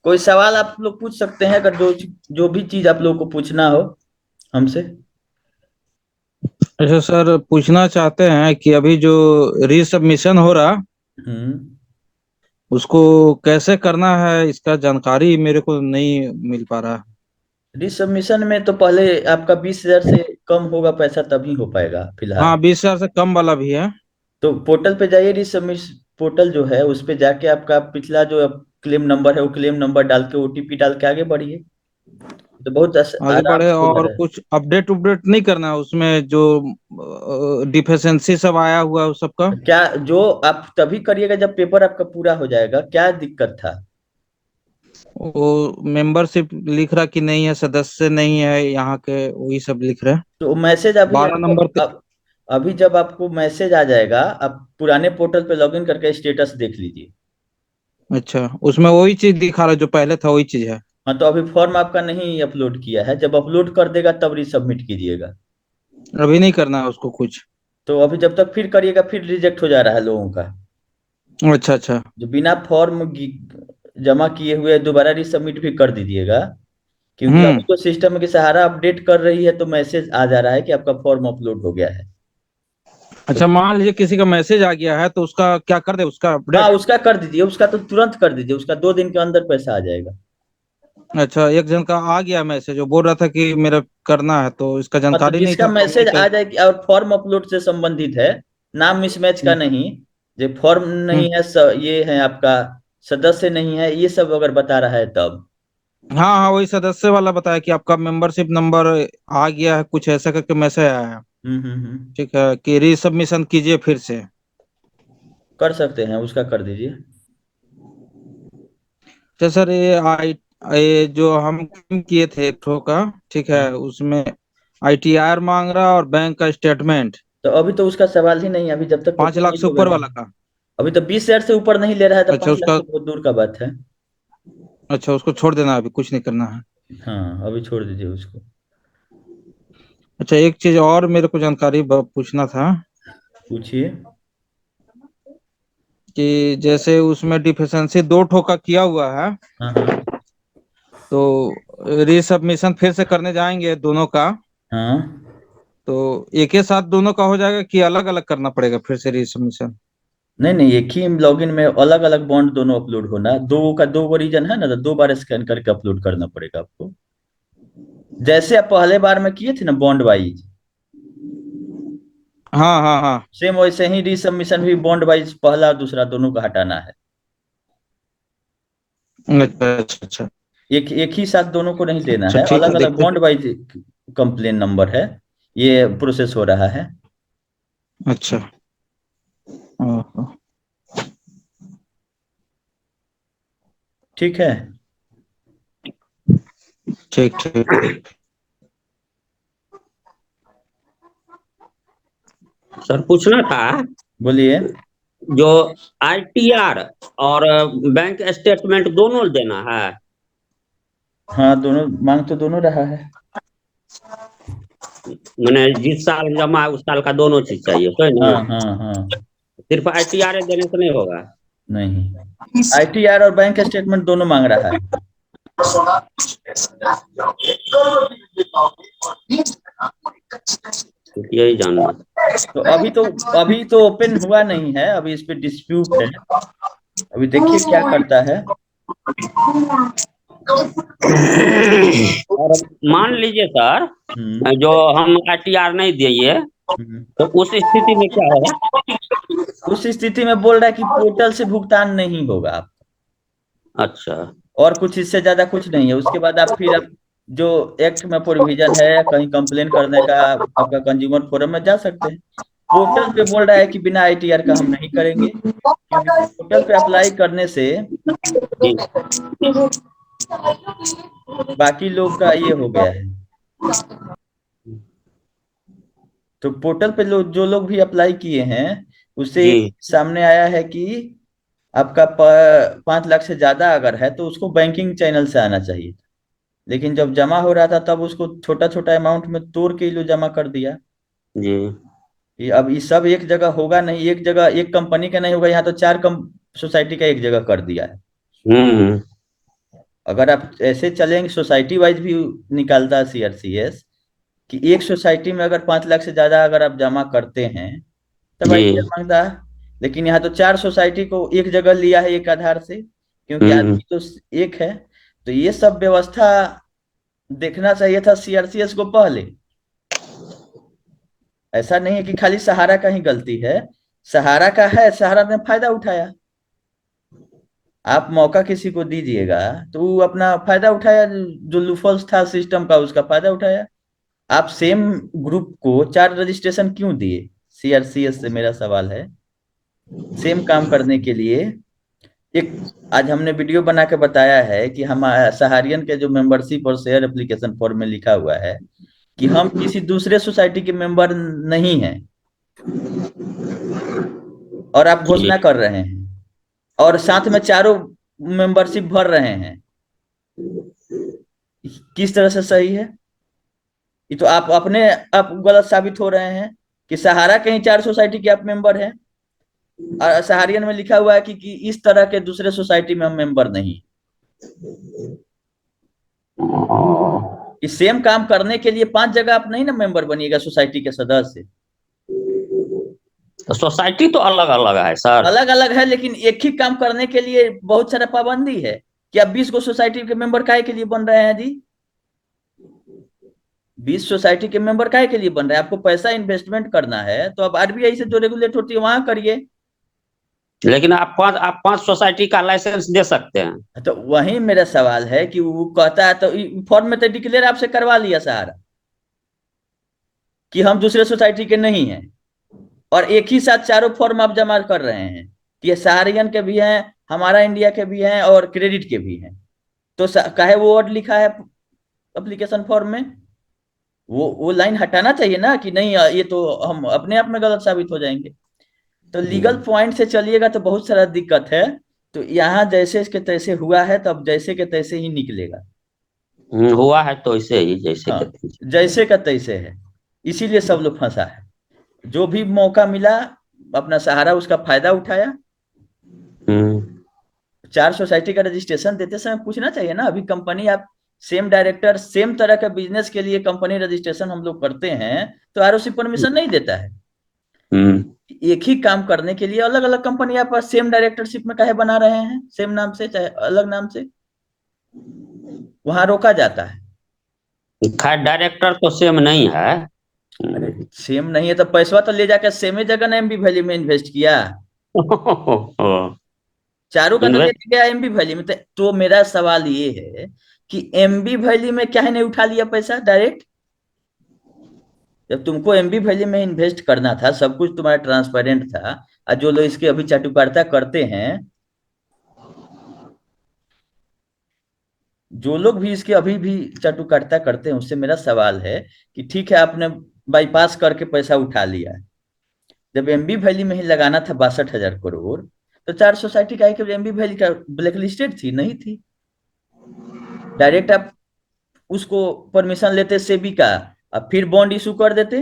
कोई सवाल आप लोग पूछ सकते हैं, अगर जो जो भी चीज आप लोग को पूछना हो हमसे। अच्छा सर, पूछना चाहते हैं कि अभी जो रीसबमिशन हो रहा, हम्म। उसको कैसे करना है, इसका जानकारी मेरे को नहीं मिल पा रहा। रिसबमिशन में तो पहले आपका 20,000 से कम होगा पैसा तभी हो पाएगा फिलहाल। हाँ, 20,000 से कम वाला भी है। तो पोर्टल पे जाइए, रिसबमिश पोर्टल जो है उस पे जाके आपका पिछला जो क्लेम नंबर है वो क्लेम नंबर डाल के ओटीपी डाल के आगे बढ़िए। तो बहुत आगे आराम बढ़े से हो जा और रहा है। कुछ अपडेट उपडेट नहीं करना है उसमें, जो डिफिशियंसी सब आया हुआ है उस सबका। क्या जो आप तभी करिएगा जब पेपर आपका पूरा हो जाएगा, क्या दिक्कत था? वो मेंबरशिप लिख रहा कि नहीं है, सदस्य नहीं है यहाँ के, वही सब लिख रहे हैं। तो मैसेज अभी 12 नंबर आपको अभी जब आपको मैसेज आ जाएगा, आप पुराने पोर्टल पे लॉगिन करके स्टेटस देख लीजिए। अच्छा, उसमें वही चीज दिखा रहा है जो पहले था, वही चीज है। हाँ, तो अभी फॉर्म आपका नहीं अपलोड किया है, जब अपलोड कर देगा तब रिसबमिट कीजिएगा। अभी नहीं करना है उसको कुछ। तो अभी जब तक फिर करिएगा फिर रिजेक्ट हो जा रहा है लोगों का। अच्छा अच्छा। जो बिना फॉर्म जमा किए हुए दोबारा रिसबमिट भी कर दीजिएगा। क्योंकि अभी हम्म। तो सिस्टम के सहारा अपडेट कर रही है तो मैसेज आ जा रहा है कि आपका फॉर्म अपलोड हो गया है। तो अच्छा, मान लीजिए किसी का मैसेज आ गया है तो उसका क्या कर दे, उसका हाँ, अपडेट। उसका कर दीजिए, उसका तो तुरंत कर दीजिए, उसका 2 दिन के अंदर पैसा आ जाएगा। अच्छा, एक जन का आ गया मैसेज, वो बोल रहा था कि मेरा करना है, तो इसका हाँ, तो जानकारी नहीं जिसका था तो मैसेज वही आ जाए और फॉर्म अपलोड से संबंधित है, नाम मिसमैच का हम्म नहीं, जो फॉर्म हम्म। नहीं है ये है आपका, सदस्य नहीं है, ये सब अगर बता रहा है तब। हाँ हाँ, वही सदस्य वाला बताया कि आपका मेंबरशिप नंबर आ गया है, कुछ ऐसा करके मैसेज आया है। हम्म। ठीक है, कि रीसबमिशन कीजिए फिर से। कर सकते हैं, उसका कर दीजिए। तो सर, ये जो हम किए थे एक ठो का, ठीक है, हाँ, उसमें आईटीआर मांग रहा और बैंक का स्टेटमेंट। तो अभी तो उसका सवाल ही नहीं है, अभी जब तक पाँच पेपर लाख नहीं से होगा ऊपर तो। वाला का। अभी तो 20,000 से ऊपर नहीं ले रहा है तो अच्छा 5 लाख उसका, तो बहुत दूर का बात है। अच्छा उसको छोड़ देना, अभी कुछ नहीं करना है। हाँ, अभी छोड़ दीजिए उसको। अच्छा, एक चीज और मेरे को जानकारी पूछना था पूछिए। कि जैसे उसमें डिफिशियंसी दो ठो का किया हुआ है, हाँ हाँ तो रीसबमिशन फिर से करने जाएंगे दोनों का, हाँ। तो एक ही साथ दोनों का हो जाएगा कि अलग अलग करना पड़ेगा फिर से रीसबमिशन। नहीं नहीं, एक ही लॉगिन में अलग अलग बॉन्ड दोनों अपलोड होना, दो का दो रीजन है ना, तो 2 बार स्कैन करके अपलोड करना पड़ेगा आपको। जैसे आप पहले बार में किए थे ना बॉन्ड वाइज, हाँ हाँ हाँ। सेम वैसे ही रीसबमिशन भी बॉन्ड वाइज पहला और दूसरा दोनों का हटाना है। अच्छा अच्छा अच्छा। एक एक ही साथ दोनों को नहीं लेना अच्छा है, ठीक अलग है, अलग देखते बॉन्ड वाइज कंप्लेन नंबर है, ये प्रोसेस हो रहा है। हैं। अच्छा। ओहो। ठीक है। ठीक ठीक। सर पूछना था, बोलिए। जो आईटीआर और बैंक स्टेटमेंट दोनों देना है। हाँ, दोनों मांग तो दोनों रहा है। मैंने जिस साल जमा है उस साल का दोनों चीज चाहिए, तो है हाँ ना? हाँ हाँ। सिर्फ आईटीआर देने से नहीं होगा? नहीं, आईटीआर और बैंक स्टेटमेंट दोनों मांग रहा है। यही जानना तो अभी तो ओपन हुआ नहीं है, अभी इस पे डिस्प्यूट है। अभी देखिए क्या करता है। था। और मान लीजिए सर, हम्म जो हम आईटीआर नहीं दिए, हम्म। तो उस स्थिति में क्या होगा? उस स्थिति में बोल रहा है कि पोर्टल से भुगतान नहीं होगा आप। अच्छा। और कुछ इससे ज्यादा कुछ नहीं है, उसके बाद आप जो एक्ट में प्रोविजन है कहीं कंप्लेन करने का, आपका कंज्यूमर फोरम में जा सकते हैं। पोर्टल पे बोल रहा है कि बिना आईटीआर का हम नहीं करेंगे, क्योंकि पोर्टल पे अप्लाई करने से जी। बाकी लोग का ये हो गया है। तो पोर्टल पे जो लोग भी अप्लाई किए हैं उससे जी। सामने आया है कि आपका 5 लाख से ज्यादा अगर है तो उसको बैंकिंग चैनल से आना चाहिए। लेकिन जब जमा हो रहा था तब उसको छोटा छोटा अमाउंट में तोड़ के ही लो जमा कर दिया। जी। ये अब ये सब एक जगह होगा नहीं, एक जगह एक कंपनी का नहीं होगा, यहाँ तो 4 कम सोसाइटी का एक जगह कर दिया है। हम्म। अगर आप ऐसे चलेंगे, सोसाइटी वाइज भी निकालता है सीआरसीएस कि एक सोसाइटी में अगर 5 लाख से ज्यादा अगर आप जमा करते हैं तब जी। आईटीआर मांगता है। लेकिन यहाँ तो 4 सोसाइटी को एक जगह लिया है एक आधार से, क्योंकि हम्म। आदमी तो एक है। तो ये सब व्यवस्था देखना चाहिए था सीआरसीएस को पहले। ऐसा नहीं है कि खाली सहारा का ही गलती है, सहारा का है, सहारा ने फायदा उठाया। आप मौका किसी को दीजिएगा तो वो अपना फायदा उठाया, जो लूफल्स था सिस्टम का उसका फायदा उठाया। आप सेम ग्रुप को 4 रजिस्ट्रेशन क्यों दिए? सीआरसीएस से मेरा सवाल है। सेम काम करने के लिए एक, आज हमने वीडियो बना के बताया है कि हम सहारियन के जो मेंबरशिप और शेयर एप्लीकेशन फॉर्म में लिखा हुआ है कि हम किसी दूसरे सोसाइटी के मेंबर नहीं हैं, और आप जी। घोषणा कर रहे हैं और साथ में चारों मेंबरशिप भर रहे हैं। किस तरह से सही है? ये तो आप अपने आप गलत साबित हो रहे हैं कि सहारा के ही 4 सोसाइटी के आप मेंबर हैं और सहारियन में लिखा हुआ है कि इस तरह के दूसरे सोसाइटी में हम मेंबर नहीं। इस सेम काम करने के लिए 5 जगह आप नहीं ना मेंबर बनिएगा सोसाइटी के सदस्य। तो सोसाइटी तो अलग अलग है सर। अलग अलग है, लेकिन एक ही काम करने के लिए बहुत सारा पाबंदी है कि आप 20 को सोसाइटी के मेंबर काहे के लिए बन रहे हैं जी? 20 सोसाइटी के मेंबर काहे के लिए बन रहे हैं? आपको पैसा इन्वेस्टमेंट करना है तो अब आरबीआई से जो रेगुलेट होती है वहां करिए। लेकिन आप पांच सोसाइटी का लाइसेंस दे सकते हैं। तो वही मेरा सवाल है कि वो कहता है तो फॉर्म में तो डिक्लेयर आपसे करवा लिया सहारा कि हम दूसरे सोसाइटी के नहीं हैं, और एक ही साथ चारों फॉर्म आप जमा कर रहे हैं कि ये सहारियन के भी हैं, हमारा इंडिया के भी हैं और क्रेडिट के भी हैं। तो काहे वो वर्ड लिखा है एप्लीकेशन फॉर्म में? वो लाइन हटाना चाहिए ना कि नहीं, ये तो हम अपने आप में गलत साबित हो जाएंगे। तो लीगल पॉइंट से चलिएगा तो बहुत सारा दिक्कत है। तो यहाँ जैसे इसके तैसे हुआ है, तब जैसे के तैसे ही निकलेगा। हुआ है तो ऐसे ही जैसे हाँ, कहते हैं। जैसे का तैसे है। इसीलिए सब लोग फंसा है। जो भी मौका मिला अपना सहारा उसका फायदा उठाया। हम्म। 4 सोसाइटी का रजिस्ट्रेशन देते समय पूछना चाहिए ना, अभी कंपनी आप सेम डायरेक्टर सेम तरह का बिजनेस के लिए कंपनी रजिस्ट्रेशन हम लोग करते हैं तो आरओसी परमिशन नहीं देता है। हम्म। एक ही काम करने के लिए अलग अलग कंपनी आप सेम डायरेक्टरशिप में काहे बना रहे हैं, सेम नाम से चाहे अलग नाम से? वहां रोका जाता है। खैर डायरेक्टर तो सेम नहीं है। अरे सेम नहीं है तो पैसा तो ले जाकर सेम ही जगह ना एमबी वैली में इन्वेस्ट किया। चारों का तो इन्वेस्ट। लेके गया एमबी वैली में। तो मेरा सवाल ये है कि एमबी वैली में क्या है नहीं उठा लिया पैसा डायरेक्ट? जब तुमको एमबी वैली में इन्वेस्ट करना था, सब कुछ तुम्हारा ट्रांसपेरेंट था, और जो लोग इसके अभी चाटुकारिता करते हैं, जो लोग भी इसके अभी भी चाटुकारिता करते हैं, उससे मेरा सवाल है कि ठीक है आपने बाईपास करके पैसा उठा लिया। जब एमबी वैली में ही लगाना था 62,000 करोड़, तो 4 सोसाइटी का है कि एमबी वैली का ब्लैक लिस्टेड थी नहीं थी? डायरेक्ट आप उसको परमिशन लेते सेबी का, अब फिर बॉन्ड इशू कर देते।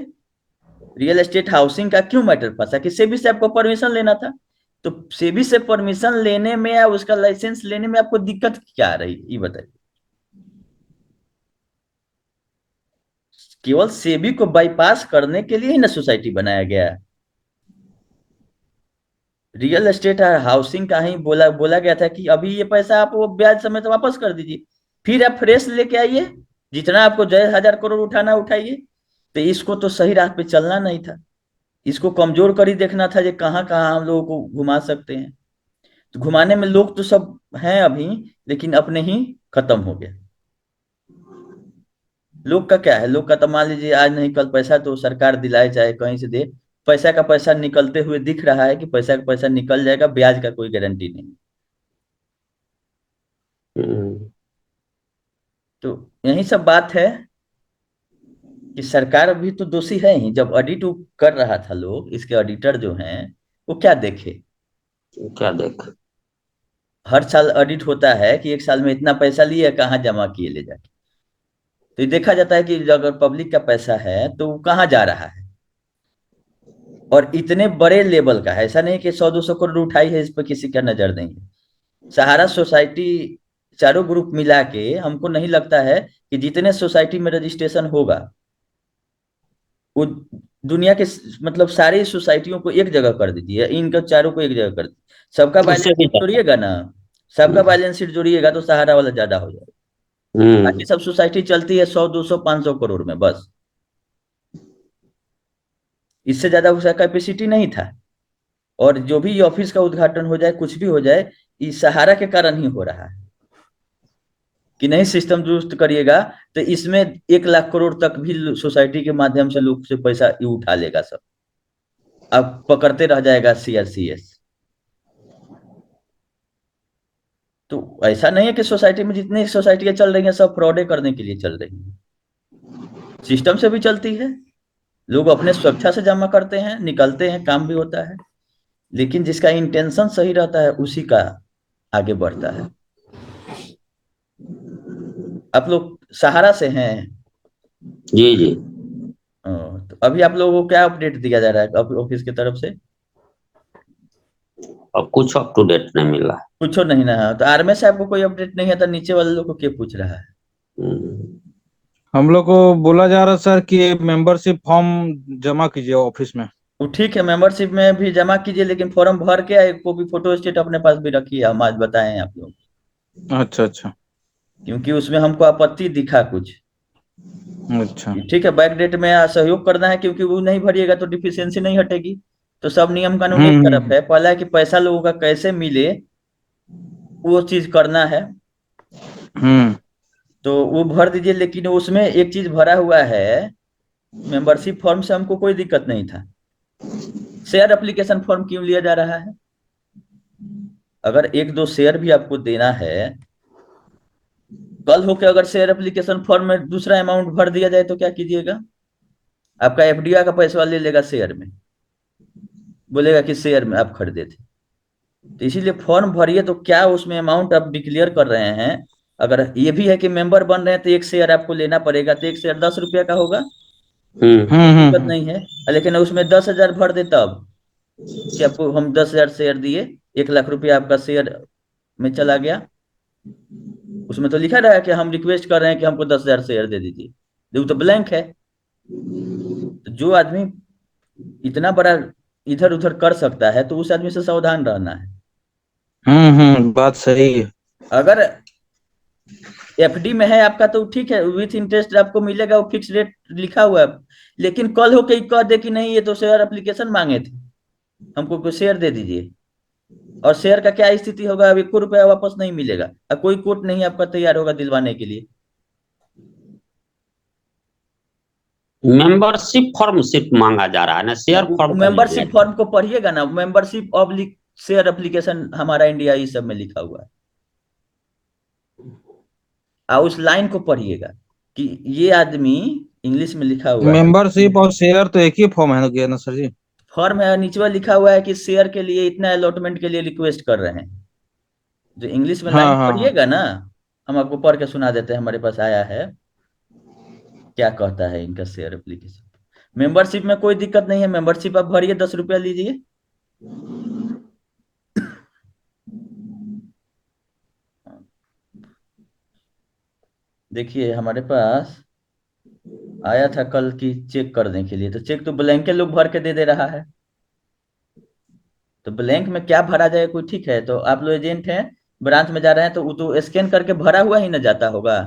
रियल एस्टेट हाउसिंग का क्यों मैटर फंसा कि सेबी से आपको परमिशन लेना था? तो सेबी से परमिशन लेने में या उसका लाइसेंस लेने में आपको दिक्कत क्या आ रही, ये बताइए। केवल सेबी को बाईपास करने के लिए ही ना सोसाइटी बनाया गया है। रियल एस्टेट और हाउसिंग का ही बोला बोला गया था कि अभी ये पैसा आप वो ब्याज समेत वापस कर दीजिए, फिर आप फ्रेश लेके आइए, जितना आपको 1,000 करोड़ उठाना उठाइए। तो इसको तो सही राह पे चलना नहीं था, इसको कमजोर कर ही देखना था कि कहाँ कहाँ हम लोगों को घुमा सकते हैं। तो घुमाने में लोग तो सब हैं अभी, लेकिन अपने ही खत्म हो गए। लोग का क्या है, लोग का तो मान लीजिए आज नहीं कल पैसा तो सरकार दिलाए चाहे कहीं से दे, पैसा का पैसा निकलते हुए दिख रहा है कि पैसा का पैसा निकल जाएगा, ब्याज का कोई गारंटी नहीं। हम्म। तो यही सब बात है कि सरकार भी तो दोषी है ही। जब ऑडिट कर रहा था लोग, इसके ऑडिटर जो हैं, वो क्या देखे? क्या देख। हर साल ऑडिट होता है कि एक साल में इतना पैसा लिए कहाँ जमा किए ले जाके। तो ये देखा जाता है कि अगर पब्लिक का पैसा है तो वो कहाँ जा रहा है, और इतने बड़े लेवल का है। ऐसा नहीं कि 100-200 करोड़ उठाई है इस पर किसी का नजर नहीं है। सहारा सोसाइटी चारों ग्रुप मिला के हमको नहीं लगता है कि जितने सोसाइटी में रजिस्ट्रेशन होगा वो दुनिया के मतलब सारी सोसाइटियों को एक जगह कर दीजिए, इनका चारों को एक जगह कर दीजिए, सबका उससे बैलेंस भी शीट ज्यादा। जोड़िएगा ना, सबका हम्म। बैलेंस शीट जोड़िएगा तो सहारा वाला ज्यादा हो जाएगा। बाकी हम्म। सब सोसाइटी चलती है 100 200 500 करोड़ में बस, इससे ज्यादा उसका कैपेसिटी नहीं था। और जो भी ये ऑफिस का उद्घाटन हो जाए, कुछ भी हो जाए, इस सहारा के कारण ही हो रहा है कि नहीं सिस्टम दुरुस्त करिएगा तो इसमें 1 लाख करोड़ तक भी सोसाइटी के माध्यम से लोग से पैसा ये उठा लेगा सब, अब पकड़ते रह जाएगा सीआरसीएस। तो ऐसा नहीं है कि सोसाइटी में जितनी सोसाइटियां चल रही हैं सब फ्रॉडे करने के लिए चल रही हैं, सिस्टम से भी चलती है, लोग अपने स्वेच्छा से जमा करते हैं, निकलते हैं, काम भी होता है, लेकिन जिसका इंटेंशन सही रहता है उसी का आगे बढ़ता है। आप लोग सहारा से हैं? जी जी। तो अभी आप लोगों को क्या अपडेट दिया जा रहा है ऑफिस की तरफ से? अब कुछ अप टू डेट नहीं मिला है। कुछ नहीं ना है तो आर्मी से आपको कोई अपडेट नहीं है तो नीचे वाले लोग को क्या पूछ रहा है? हम्म। हम लोग को बोला जा रहा सर कि मेंबरशिप फॉर्म जमा कीजिए ऑफिस में। वो ठीक है, मेंबरशिप में भी जमा कीजिए, लेकिन फॉर्म भर के एक कॉपी फोटो स्टेट अपने पास भी रखिए, हम आज बताएं आप लोग, अच्छा अच्छा। क्योंकि उसमें हमको आपत्ति दिखा कुछ। अच्छा। ठीक है, बैक डेट में सहयोग करना है, क्योंकि वो नहीं भरिएगा तो डिफिशियंसी नहीं हटेगी। तो सब नियम कानून एक तरफ हम्म। है, पहला है कि पैसा लोगों का कैसे मिले, वो चीज करना है। हम्म। तो वो भर दीजिए, लेकिन उसमें एक चीज भरा हुआ है, मेंबरशिप फॉर्म से हमको कोई दिक्कत नहीं था, शेयर एप्लीकेशन फॉर्म क्यों लिया जा रहा है? अगर 1 2 शेयर भी आपको देना है, कल होके अगर शेयर एप्लीकेशन फॉर्म में दूसरा अमाउंट भर दिया जाए तो क्या कीजिएगा? आपका एफडीआई का पैसा ले लेगा शेयर में, बोलेगा कि शेयर में आप खरीदे थे। तो इसीलिए फॉर्म भरिए, तो क्या उसमें अमाउंट आप डिक्लेयर कर रहे हैं? अगर ये भी है कि मेंबर बन रहे हैं तो 1 शेयर आपको लेना पड़ेगा, तो 1 शेयर 10 रुपया का होगा, हम्म। कोई दिक्कत हम्म। नहीं है। लेकिन उसमें 10,000 भर दे तब, कि आपको हम 10,000 शेयर दिए, 1 लाख रुपया आपका शेयर में चला गया, उसमें तो लिखा रहा है कि हम रिक्वेस्ट कर रहे हैं कि हमको 10,000 शेयर दे दीजिए, वो तो ब्लैंक है। तो जो आदमी इतना बड़ा इधर उधर कर सकता है तो उस आदमी से सावधान रहना है। बात सही है। अगर एफडी में है आपका तो ठीक है, विथ इंटरेस्ट आपको मिलेगा, वो फिक्स रेट लिखा हुआ है। लेकिन कल होके ही कह दे कि नहीं ये तो शेयर एप्लीकेशन मांगे थे, हमको कोई शेयर दे दीजिए, और शेयर का क्या स्थिति होगा? अब 1 रुपया वापस नहीं मिलेगा, अब कोई कोर्ट नहीं आपका तैयार होगा दिलवाने के लिए। मेंबरशिप फॉर्म सिर्फ मांगा जा रहा है ना, शेयर फॉर्म का नहीं दिया मेंबरशिप जा फॉर्म को पढ़िएगा ना, मेंबरशिप ऑब्लिक शेयर एप्लीकेशन हमारा इंडिया ये सब में लिखा हुआ है, और उस लाइन को पढ़िएगा कि ये आदमी, इंग्लिश में लिखा हुआ है, मेंबरशिप और शेयर तो एक ही फॉर्म है ना सर जी? फॉर्म है, नीचे लिखा हुआ है कि शेयर के लिए इतना अलॉटमेंट के लिए रिक्वेस्ट कर रहे हैं। जो इंग्लिश में लाइन हाँ हाँ हाँ। पढ़िएगा ना, हम आपको पढ़ के सुना देते हैं, हमारे पास आया है, क्या कहता है इनका शेयर एप्लीकेशन। मेंबरशिप में कोई दिक्कत नहीं है, मेंबरशिप आप भरिए, 10 रुपया लीजिए। देखिए हमारे पास आया था कल की चेक करने के लिए, तो चेक तो ब्लैंक के लोग भर के दे दे रहा है। तो ब्लैंक में क्या भरा जाए, कोई ठीक है? तो आप लोग एजेंट हैं, ब्रांच में जा रहे हैं, तो वो तो स्कैन करके भरा हुआ ही ना जाता होगा,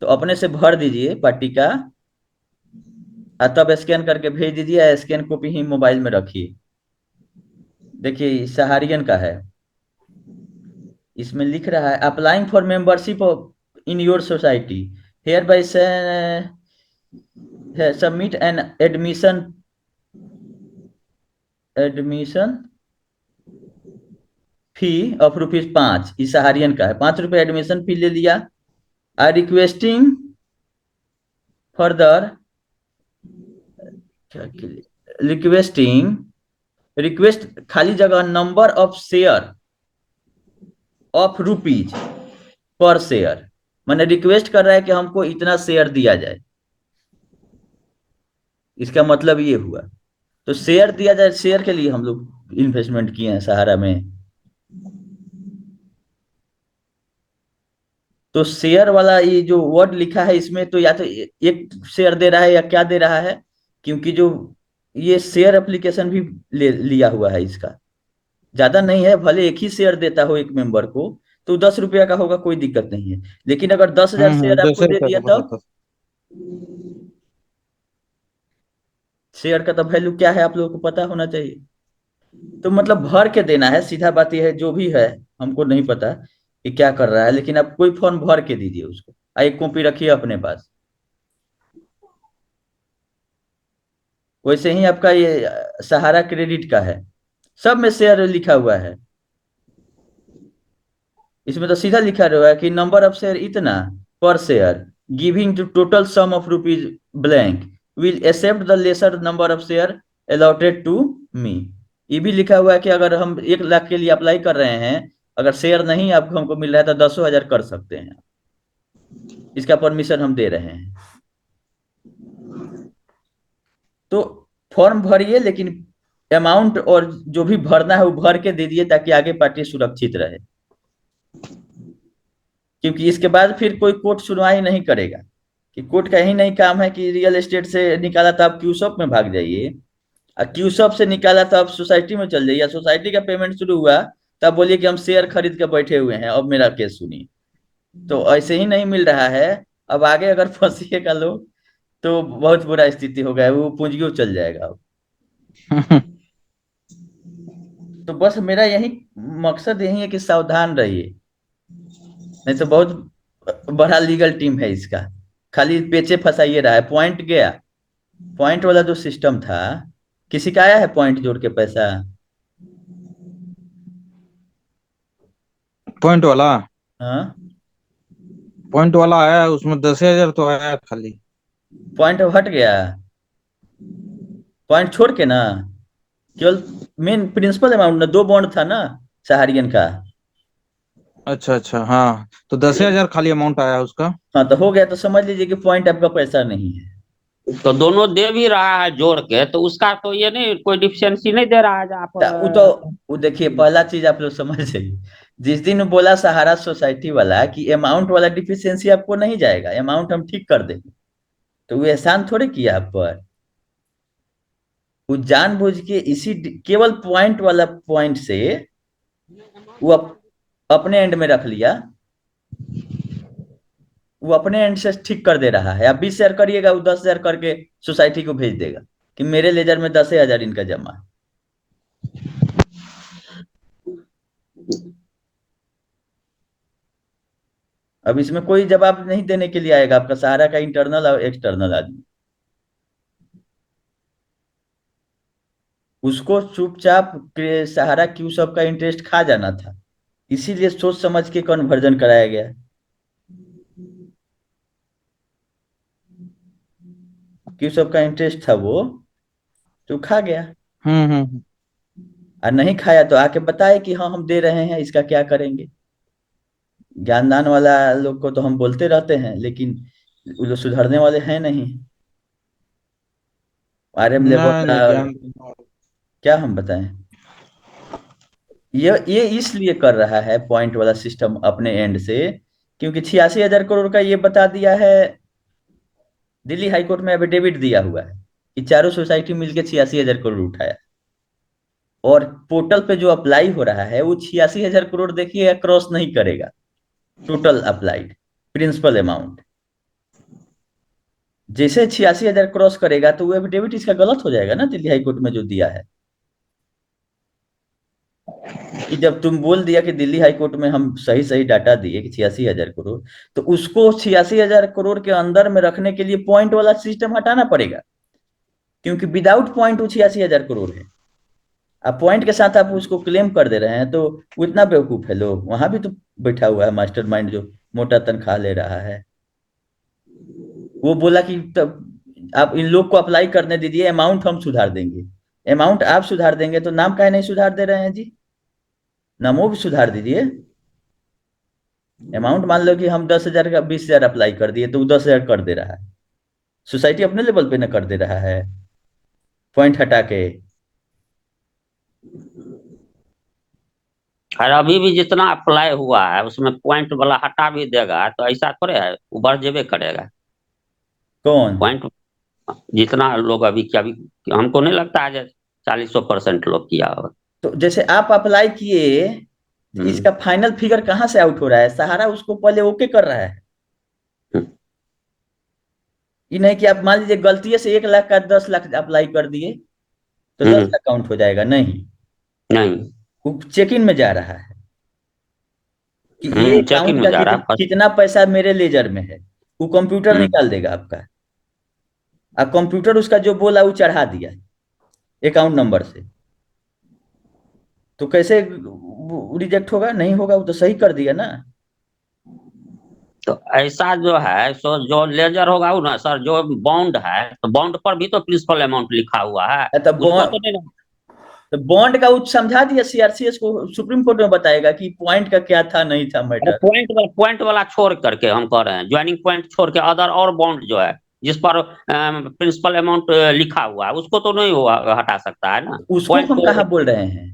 तो अपने से भर दीजिए पार्टी का, और तब स्कैन करके भेज दीजिए, स्कैन कॉपी ही मोबाइल में रखिए। देखिए सहारियन का है, इसमें लिख रहा है applying for membership in your society, hereby submit an admission fee of ₹5। इस सहारियन का है, ₹5 एडमिशन फी ले लिया। आई रिक्वेस्टिंग फर्दर, रिक्वेस्टिंग, रिक्वेस्ट खाली जगह नंबर ऑफ शेयर ऑफ ₹, पर शेयर, मैंने रिक्वेस्ट कर रहा है कि हमको इतना शेयर दिया जाए, इसका मतलब ये हुआ। तो शेयर दिया जाए, शेयर के लिए हम लोग इन्वेस्टमेंट किए हैं सहारा में। तो शेयर वाला ये जो वर्ड लिखा है इसमें, तो या तो एक शेयर दे रहा है या क्या दे रहा है, क्योंकि जो ये शेयर एप्लीकेशन भी लिया हुआ है इसका। ज्यादा नहीं है, भले एक ही शेयर देता हो एक मेंबर को, तो 10 रुपया का होगा, कोई दिक्कत नहीं है। लेकिन अगर 10,000 शेयर दस आपको दे रुपये दिया का तब बताता। शेयर का तो वैल्यू क्या है आप लोगों को पता होना चाहिए। तो मतलब भर के देना है, सीधा बात यह है, जो भी है हमको नहीं पता कि क्या कर रहा है, लेकिन आप कोई फॉर्म भर के दीजिए उसको, एक कॉपी रखिए अपने पास। वैसे ही आपका ये सहारा क्रेडिट का है, सब में शेयर लिखा हुआ है। इसमें तो सीधा लिखा हुआ है कि नंबर ऑफ शेयर इतना per share, giving to total sum of rupees blank, will accept the lesser number of share allotted to me. ये भी लिखा हुआ है कि अगर हम 1 लाख के लिए अप्लाई कर रहे हैं, अगर शेयर नहीं आपको हमको मिल रहा है तो 10,000 कर सकते हैं। इसका परमिशन हम दे रहे हैं। तो फॉर्म भरिए, लेकिन अमाउंट और जो भी भरना है वो भर के दे दिए, ताकि आगे पार्टी सुरक्षित रहे। क्योंकि इसके बाद फिर कोई कोर्ट सुनवाई नहीं करेगा, कि कोर्ट का ही नहीं काम है कि रियल एस्टेट से निकाला तो आप क्यूसॉप में भाग जाइए, और क्यूसॉप से निकाला तो आप सोसाइटी में चल जाइए, सोसाइटी का पेमेंट शुरू हुआ तब बोलिए कि हम शेयर खरीद के बैठे हुए हैं, अब मेरा केस सुनिए। तो ऐसे ही नहीं मिल रहा है। अब आगे अगर फंसिएगा लोग तो बहुत बुरा स्थिति हो गया, वो पूंजियों चल जाएगा अब। तो बस मेरा यही मकसद यही है कि सावधान रहिए, नहीं तो बहुत बड़ा लीगल टीम है इसका। खाली पेचे फंसाइए रहा है, पॉइंट गया। पॉइंट वाला जो सिस्टम था, किसी का आया है पॉइंट जोड़ के पैसा? पॉइंट वाला। हाँ, पॉइंट वाला आया है, उसमें 10,000 तो आया है खाली। पॉइंट हट गया। पॉइंट छोड़ के ना, केवल मेन प्रिंसिपल अमाउंट ना, 2 बॉन्ड था ना सहारियन का। अच्छा अच्छा, हाँ तो तो 10,000 खाली अमाउंट आया है उसका। हाँ, तो हो गया, तो समझ लीजिए कि पॉइंट आपका पैसा नहीं है। तो दोनों दे भी रहा है जोड़ के, तो उसका तो ये नहीं कोई डिफिशियंसी नहीं दे रहा है जो आप वो तो वो देखिए, पहला चीज आप लोग समझ जाइए। जिस दिन बोला सहारा सोसाइटी वाला कि अमाउंट वाला डिफिशियंसी आपको नहीं जाएगा, अमाउंट हम ठीक कर देंगे, तो वो एहसान थोड़े किया आप पर। वो जानबूझ के केवल पॉइंट वाला पॉइंट से वो अपने एंड में रख लिया। वो अपने एंड से ठीक कर दे रहा है। आप 20,000 करिएगा, वो 10,000 करके सोसाइटी को भेज देगा कि मेरे लेजर में 10,000 इनका जमा है। अब इसमें कोई जवाब नहीं देने के लिए आएगा, आपका सहारा का इंटरनल और एक्सटर्नल आदमी। उसको चुपचाप सहारा क्यू सब का इंटरेस्ट खा जाना था, इसीलिए सोच समझ के कन्वर्जन कराया गया। क्यू सब का इंटरेस्ट था वो, तो खा गया। हम्म। और नहीं खाया तो आके बताए कि हाँ हम दे रहे हैं, इसका क्या करेंगे। ज्ञानदान वाला लोग को तो हम बोलते रहते हैं, लेकिन वो लोग सुधरने वाले हैं नहीं। आरएम लेबर नहीं का नहीं, ज्ञान। क्या हम बताएं। ये इसलिए कर रहा है पॉइंट वाला सिस्टम अपने एंड से, क्योंकि 86,000 करोड़ का ये बता दिया है। दिल्ली हाईकोर्ट में एफिडेविट दिया हुआ है कि चारों सोसाइटी मिलकर 86,000 करोड़ उठाया। और पोर्टल पे जो अप्लाई हो रहा है वो 86,000 करोड़ देखिए क्रॉस नहीं करेगा। टोटल अप्लाइड प्रिंसिपल अमाउंट जैसे 86,000 क्रॉस करेगा, तो वो एफिडेविट इसका गलत हो जाएगा ना, दिल्ली हाईकोर्ट में जो दिया है। कि जब तुम बोल दिया कि दिल्ली हाईकोर्ट में हम सही सही डाटा दिए कि 86,000 करोड़, तो उसको 86,000 करोड़ के अंदर में रखने के लिए पॉइंट वाला सिस्टम हटाना पड़ेगा, क्योंकि विदाउट पॉइंट वो 86,000 करोड़ है। अब पॉइंट के साथ आप उसको क्लेम कर दे रहे हैं, तो वो इतना बेवकूफ है। लोग वहां भी तो बैठा हुआ है मास्टरमाइंड जो मोटा तनख्वाह ले रहा है। वो बोला कि तब आप इन लोग को अप्लाई करने दीजिए, अमाउंट हम सुधार देंगे। अमाउंट आप सुधार देंगे तो नाम काहे नहीं सुधार दे रहे हैं जी? नामों भी सुधार दीजिए। अमाउंट मान लो कि हम 10,000 का 20,000 अप्लाई कर दिए, तो वो 10,000 कर दे रहा है। सोसाइटी अपने लेवल पे ना कर दे रहा है, पॉइंट हटा के। और अभी भी जितना अप्लाई हुआ है उसमें पॉइंट वाला हटा भी देगा, तो ऐसा थोड़े है, वो बढ़ जेबे करेगा कौन? पॉइंट। जितना लोग अभी क्या भी, हमको नहीं लगता है 40% लोग किया होगा। तो जैसे आप अप्लाई किए, तो हम्म। इसका फाइनल फिगर कहाँ से आउट हो रहा है? सहारा उसको पहले ओके कर रहा है। हम्म। ये नहीं कि आप मान लीजिए गलती से 1 लाख का 10 लाख अप्लाई कर दिए, तो दस हम्म। लाख काउंट हो जाएगा? नहीं, नहीं। वो चेक इन में जा रहा है कि ये चेक इन अकाउंट में का जा रहा है फर्स्ट। कितना पैसा मेरे लेजर में है। वो कंप्यूटर हम्म। निकाल देगा आपका। अब कंप्यूटर उसका जो बोला वो चढ़ा दिया अकाउंट नंबर से, तो कैसे रिजेक्ट होगा? नहीं होगा, वो तो सही कर दिया ना। तो ऐसा जो है सो जो लेजर होगा वो ना सर, जो बॉन्ड है तो बॉन्ड पर भी तो प्रिंसिपल अमाउंट लिखा हुआ है, तो उसको तो बॉन्ड, नहीं। तो बॉन्ड का वो समझा दिया सीआरसीएस को, सुप्रीम कोर्ट में बताएगा कि पॉइंट का क्या था नहीं था अरे मैटर। पॉइंट वाला छोड़ करके हम कह रहे हैं, ज्वाइनिंग पॉइंट छोड़ के अदर और बॉन्ड जो है जिस पर प्रिंसिपल अमाउंट लिखा हुआ है उसको तो नहीं हुआ हटा सकता है ना। उसको पॉइंट हम तो। कहाँ बोल रहे हैं?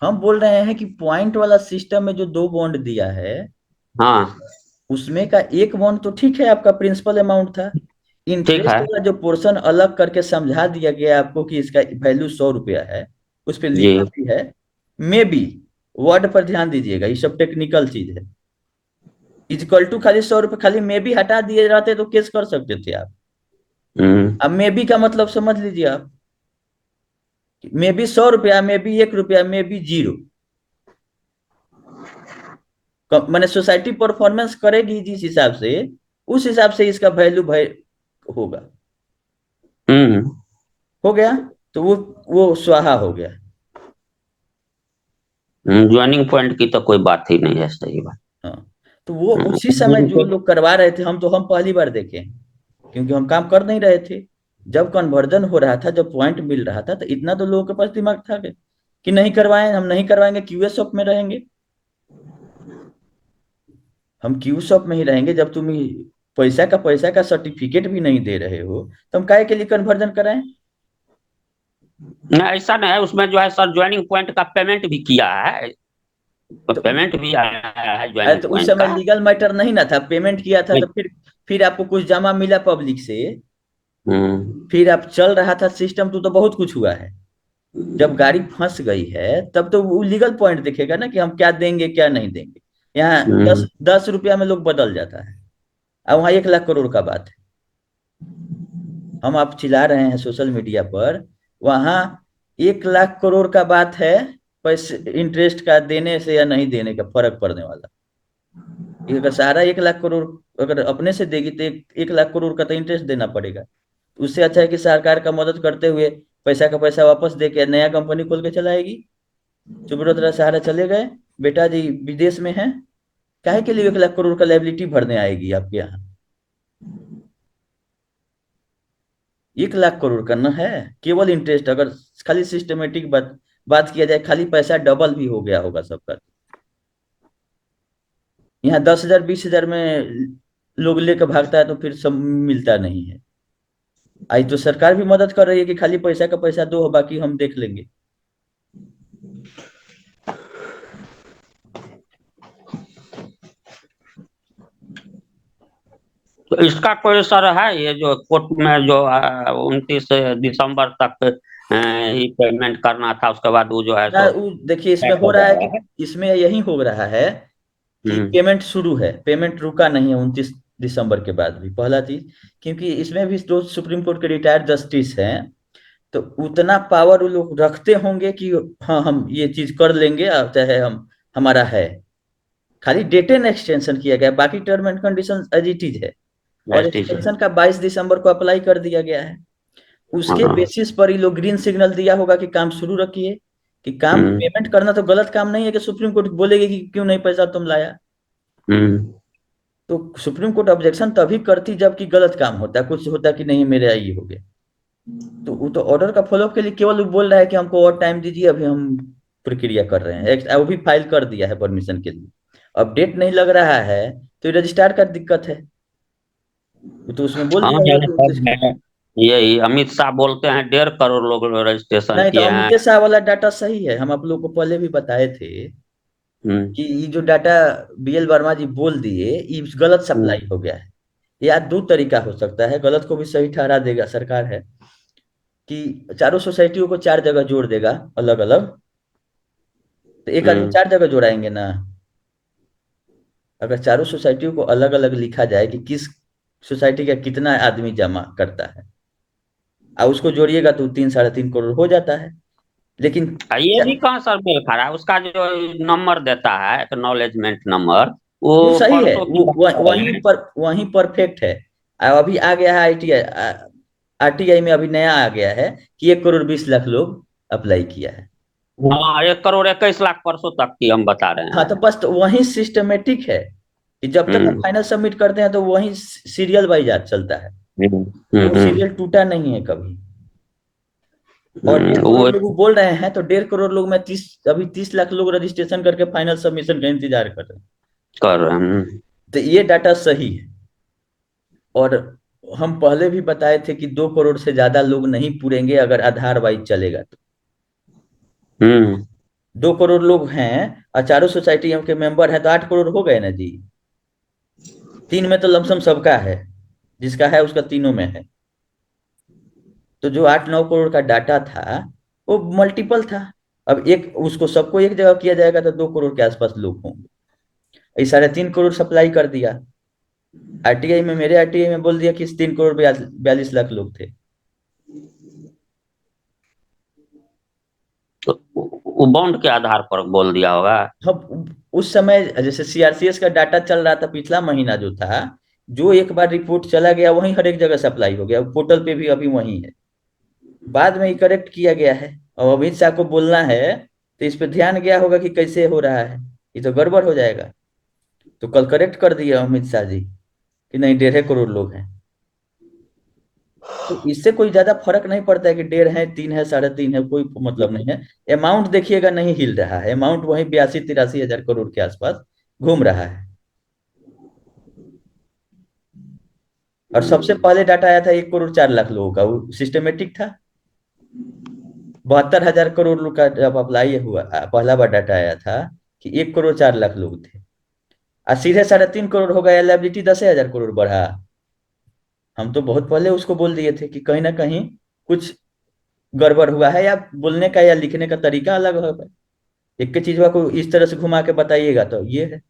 हम बोल रहे हैं कि पॉइंट वाला सिस्टम में जो 2 बॉन्ड दिया है, हाँ। उसमें का एक बॉन्ड तो ठीक है, आपका प्रिंसिपल अमाउंट था। ठीक इंटरेस्ट है। वाला जो पोर्शन अलग करके समझा दिया गया आपको कि इसका वैल्यू 100 रुपया है, उस पर जी। लिखा भी है मे बी। वर्ड पर ध्यान दीजिएगा, ये सब टेक्निकल चीज है। इजकल टू खाली 100 रुपये, खाली मे बी हटा दिए रहते तो केस कर सकते थे आप। हम्म। अब मे बी का मतलब समझ लीजिए आप, मे बी 100 रुपया, मे बी 1 रुपया, मे बी 0। मैंने सोसाइटी परफॉर्मेंस करेगी जिस हिसाब से, उस हिसाब से इसका वैल्यू होगा। हम्म। हो गया, तो वो स्वाहा हो गया। ज्वाइनिंग पॉइंट की तो कोई बात ही नहीं है, सही बात। हाँ, तो वो उसी समय जो हम्म। लोग करवा रहे थे, हम पहली बार देखे हैं, क्योंकि हम काम कर नहीं रहे थे। जब कन्वर्जन हो रहा था, जब पॉइंट मिल रहा था, तो इतना तो लोगों के पास दिमाग था कि नहीं करवाएं, हम नहीं करवाएंगे, क्यूए शॉप में रहेंगे। हम क्यू शॉप में ही रहेंगे, जब तुम पैसा का सर्टिफिकेट भी नहीं दे रहे हो, तो हम काहे के लिए कन्वर्जन कराएं? नहीं ऐसा नहीं है, उसमें जो है सर ज्वाइनिंग पॉइंट का पेमेंट भी किया है, तो तो पेमेंट भी आया है अरे ज्वाइनिंग तो उस पॉइंट समय का। लीगल मैटर नहीं ना था, पेमेंट किया था तो फिर आपको कुछ जमा मिला पब्लिक से, हम्म। फिर आप चल रहा था सिस्टम, तो बहुत कुछ हुआ है। जब गाड़ी फंस गई है, तब तो वो लीगल पॉइंट दिखेगा ना कि हम क्या देंगे क्या नहीं देंगे। यहाँ दस हम्म। 10 रुपया में लोग बदल जाता है, अब वहाँ 1 लाख करोड़ का बात है। हम आप चिल्ला रहे हैं सोशल मीडिया पर, वहाँ 1 लाख करोड़ का बात है। पैसे इंटरेस्ट का देने से या नहीं देने का फर्क पड़ने वाला। ये अगर सारा 1 लाख करोड़ अगर अपने से देगी, तो 1 लाख करोड़ का तो इंटरेस्ट देना पड़ेगा। उससे अच्छा है कि सरकार का मदद करते हुए पैसा का पैसा वापस दे के नया कंपनी खोल के चलाएगी। सुब्रत सहारा चले गए, बेटा जी विदेश में है, काहे के लिए 1 लाख करोड़ का लाइबिलिटी भरने आएगी आपके यहाँ? 1 लाख करोड़ का न है केवल इंटरेस्ट। अगर खाली सिस्टमेटिक बात बात किया जाए, खाली पैसा डबल भी हो गया होगा सबका। यहाँ 10,000 20,000 में लोग लेकर भागता है, तो फिर सब मिलता नहीं है। आज तो सरकार भी मदद कर रही है कि खाली पैसा का पैसा दो, बाकी हम देख लेंगे। तो इसका कोई सर है, ये जो कोर्ट में जो 29 दिसंबर तक ही पेमेंट करना था, उसके बाद वो जो है ना सो वो देखिए, इसमें बैक हो हो रहा है जाएगा कि है। इसमें यही हो रहा है कि हम्म। पेमेंट शुरू है, पेमेंट रुका नहीं है 29 दिसंबर के बाद भी, पहला चीज। क्योंकि इसमें भी जो सुप्रीम कोर्ट के रिटायर्ड जस्टिस हैं, तो उतना पावर वो लोग रखते होंगे कि हाँ हम ये चीज कर लेंगे, चाहे हम हमारा है। खाली डेट एंड एक्सटेंशन किया गया, बाकी term and condition as it is है। और एस टी से। एक्सटेंशन का 22 दिसंबर को अप्लाई कर दिया गया है। उसके हाँ। बेसिस पर ये लोग ग्रीन सिग्नल दिया होगा कि काम शुरू रखिए। कि काम हम्म। पेमेंट करना तो गलत काम नहीं है कि सुप्रीम कोर्ट बोलेगी कि क्यों नहीं पैसा तुम लाया। हम्म। तो सुप्रीम कोर्ट ऑब्जेक्शन तभी करती जबकि गलत काम होता, कुछ होता कि नहीं मेरे ये हो गया। तो वो तो ऑर्डर का फॉलोअप के लिए केवल वो बोल रहा है कि हमको और टाइम दीजिए, अभी हम प्रक्रिया कर रहे हैं। वो भी फाइल कर दिया है परमिशन के लिए। अपडेट नहीं लग रहा है, तो रजिस्ट्रार का दिक्कत है। वो तो उसमें बोल हाँ दिया होगा मेरे कि सब है, यही अमित शाह बोलते हैं 1.5 करोड़ लोग रजिस्ट्रेशन नहीं, तो किए हैं। अमित शाह वाला डाटा सही है, हम आप लोग को पहले भी बताए थे हम्म। कि ये जो डाटा बीएल वर्मा जी बोल दिए, ये गलत हम्म। सप्लाई हो गया है। या दो तरीका हो सकता है, गलत को भी सही ठहरा देगा सरकार है कि चारों सोसाइटियों को चार जगह जोड़ देगा अलग अलग, तो एक आदमी हम्म। चार जगह जोड़ाएंगे ना। अगर चारों सोसाइटियों को अलग अलग लिखा जाए कि किस सोसाइटी का कितना आदमी जमा करता है, और उसको जोड़िएगा तो 3 साढ़े 3 करोड़ हो जाता है। लेकिन ये भी कहाँ सर मेल खा रहा है, उसका जो नंबर देता है एक्नॉलेजमेंट नंबर, वो वो सही है, परसों की वो बात कर रहे हैं। वहीं परफेक्ट है। अब अभी आ गया है आईटीआई, आरटीआई में अभी नया आ गया है कि 1 करोड़ 20 लाख लोग अप्लाई किया है। हाँ, 1 करोड़ 21 लाख परसों तक की हम बता रहे हाँ, तो हैं। बस तो वही सिस्टमेटिक है कि जब तक आप हम्म। फाइनल सबमिट करते हैं तो वही सीरियल वाइज चलता है। हम्म। वो हम्म। सीरियल टूटा नहीं है कभी। और डेढ़ करोड़ वो लोग बोल रहे हैं, तो 1.5 करोड़ लोग में 30 लाख लोग रजिस्ट्रेशन करके फाइनल सबमिशन का इंतजार कर रहे हैं। कर रहे हैं। तो ये डाटा सही है। और हम पहले भी बताए थे कि 2 करोड़ से ज्यादा लोग नहीं पूरेंगे अगर आधार वाइज चलेगा तो। हम्म। 2 करोड़ लोग हैं और चारों सोसाइटी के मेंबर हैं, तो 8 करोड़ हो गए ना जी। तीन में तो लमसम सबका है, जिसका है उसका तीनों में है। तो जो 8 9 करोड़ का डाटा था वो मल्टीपल था। अब एक उसको सबको एक जगह किया जाएगा तो 2 करोड़ के आसपास लोग होंगे। ये 3.5 करोड़ सप्लाई कर दिया। आरटीआई में, मेरे आरटीआई में बोल दिया कि 3 करोड़ 42 लाख लोग थे। तो वो बॉन्ड के आधार पर बोल दिया होगा। अब उस समय जैसे सीआरसीएस का डाटा चल रहा था पिछला महीना जो था, जो एक बार रिपोर्ट चला गया वही हर एक जगह सप्लाई हो गया, पोर्टल पे भी अभी वही है। बाद में ही करेक्ट किया गया है। और अमित शाह को बोलना है तो इस पे ध्यान गया होगा कि कैसे हो रहा है, ये तो गड़बड़ हो जाएगा। तो कल करेक्ट कर दिए अमित शाह जी कि नहीं, 1.5 करोड़ लोग हैं। तो इससे कोई ज्यादा फर्क नहीं पड़ता है कि 1.5 है 3 है 3.5 है, कोई मतलब नहीं है। अमाउंट देखिएगा नहीं हिल रहा है, अमाउंट वही 82 83 हजार करोड़ के आसपास घूम रहा है। और सबसे पहले डाटा आया था 1 करोड़ 4 लाख लोगों का, वो सिस्टमेटिक था। 72 हजार करोड़ लोग का जब अप्लाई हुआ, पहला बार डाटा आया था कि 1 करोड़ 4 लाख लोग थे। और सीधे 3.5 करोड़ हो गया, लाइबिलिटी 10 हजार करोड़ बढ़ा। हम तो बहुत पहले उसको बोल दिए थे कि कहीं ना कहीं कुछ गड़बड़ हुआ है, या बोलने का या लिखने का तरीका अलग है। एक के चीज को इस तरह से घुमा के बताइएगा तो ये है।